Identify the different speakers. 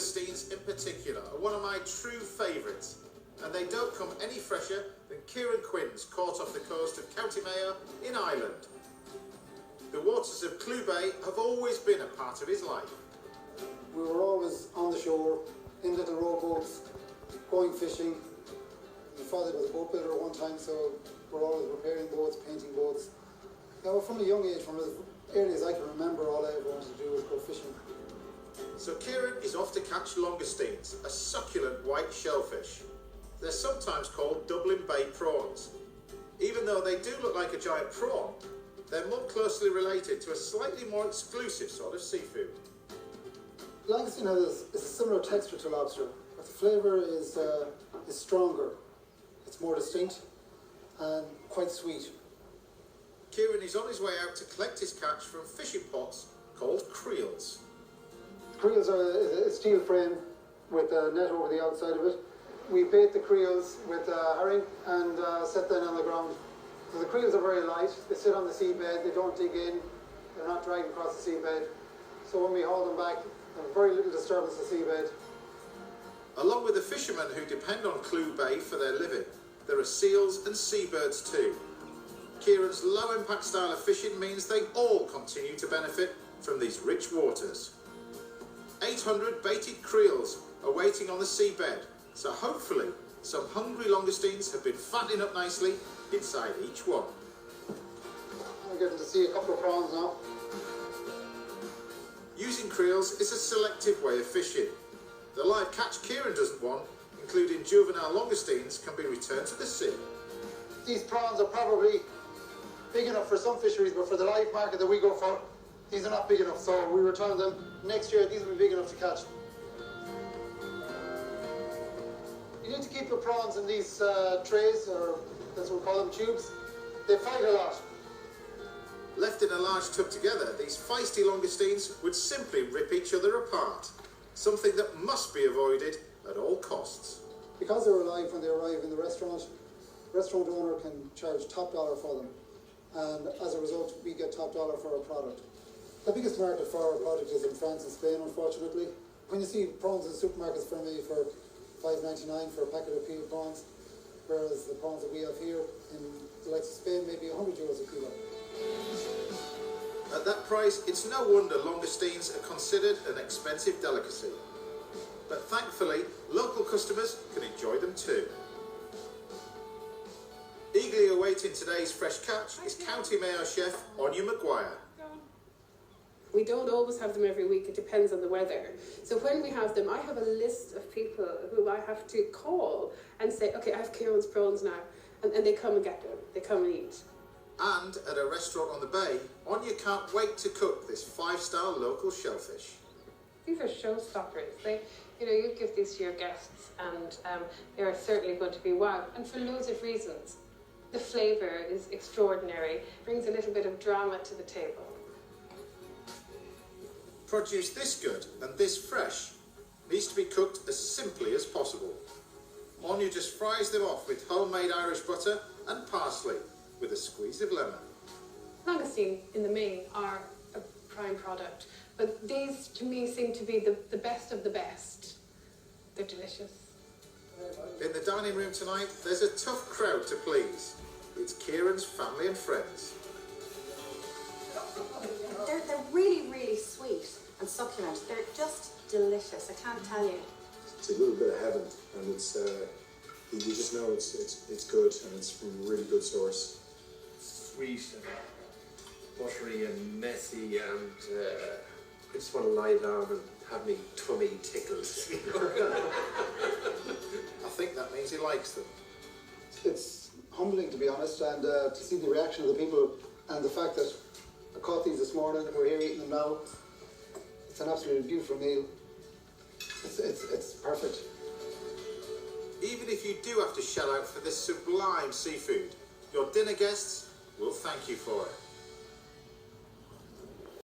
Speaker 1: langoustines in particular are one of my true favourites, and they don't come any fresher than Kieran Quinn's caught off the coast of County Mayo in Ireland. The waters of Clew Bay have always been a part of his life.
Speaker 2: We were always on the shore, in little rowboats, going fishing. My father was a boat builder one time, so we're always repairing boats, painting boats. Now, from a young age, from as early as I can remember, all I ever wanted to do was go fishing.
Speaker 1: So Kieran is off to catch langoustines, a succulent white shellfish. They're sometimes called Dublin Bay prawns. Even though they do look like a giant prawn, they're more closely related to a slightly more exclusive sort of seafood.
Speaker 2: Langoustine has a similar texture to lobster, but the flavour is stronger. It's more distinct and quite sweet.
Speaker 1: Kieran is on his way out to collect his catch from fishing pots called creels.
Speaker 2: Creels are a steel frame with a net over the outside of it. We bait the creels with herring and set them on the ground. So the creels are very light. They sit on the seabed, they don't dig in, they're not dragged across the seabed. So when we haul them back, there's very little disturbance of the seabed.
Speaker 1: Along with the fishermen who depend on Clew Bay for their living, there are seals and seabirds too. Kieran's low-impact style of fishing means they all continue to benefit from these rich waters. 800 baited creels are waiting on the seabed, so hopefully some hungry langoustines have been fattening up nicely inside each one.
Speaker 2: I'm getting to see a couple of prawns now.
Speaker 1: Using creels is a selective way of fishing. The live catch Kieran doesn't want, including juvenile langoustines, can be returned to the sea.
Speaker 2: These prawns are probably big enough for some fisheries, but for the live market that we go for, these are not big enough, so we return them. Next year, these will be big enough to catch. You need to keep your prawns in these trays, or that's what we call them, tubes. They fight a lot.
Speaker 1: Left in a large tub together, these feisty langoustines would simply rip each other apart, something that must be avoided at all costs.
Speaker 2: Because they're alive when they arrive in the restaurant owner can charge top dollar for them, and as a result we get top dollar for our product. The biggest market for our product is in France and Spain, unfortunately. When you see prawns in supermarkets for me for $5.99 for a packet of peeled prawns, whereas the prawns that we have here in the likes of Spain may be €100 a kilo.
Speaker 1: At that price, it's no wonder langoustines are considered an expensive delicacy. But thankfully, local customers can enjoy them too. Eagerly awaiting today's fresh catch is County Mayo chef Anya Maguire.
Speaker 3: We don't always have them every week, it depends on the weather. So when we have them, I have a list of people who I have to call and say, okay, I have Kieran's prawns now. And they come and get them, they come and eat.
Speaker 1: And at a restaurant on the bay, Anya can't wait to cook this 5-star local shellfish.
Speaker 3: These are showstoppers. You give these to your guests and they are certainly going to be wow. And for loads of reasons. The flavour is extraordinary, brings a little bit of drama to the table.
Speaker 1: Produce this good and this fresh needs to be cooked as simply as possible. Anya just fries them off with homemade Irish butter and parsley with a squeeze of lemon.
Speaker 3: Langoustine, in the main, are a prime product, but these, to me, seem to be the best of the best. They're delicious.
Speaker 1: In the dining room tonight, there's a tough crowd to please. It's Kieran's family and friends.
Speaker 4: They're really, really sweet and succulent. They're just delicious, I can't tell you.
Speaker 5: It's a little bit of heaven, and it's you just know it's good, and it's from a really good source.
Speaker 6: Sweet and buttery and messy, and I just want to lie down and have me tummy tickled.
Speaker 1: I think that means he likes them.
Speaker 2: It's humbling, to be honest, and to see the reaction of the people and the fact that I caught these this morning and we're here eating them now. It's an absolutely beautiful meal. It's perfect.
Speaker 1: Even if you do have to shell out for this sublime seafood, your dinner guests will thank you for it.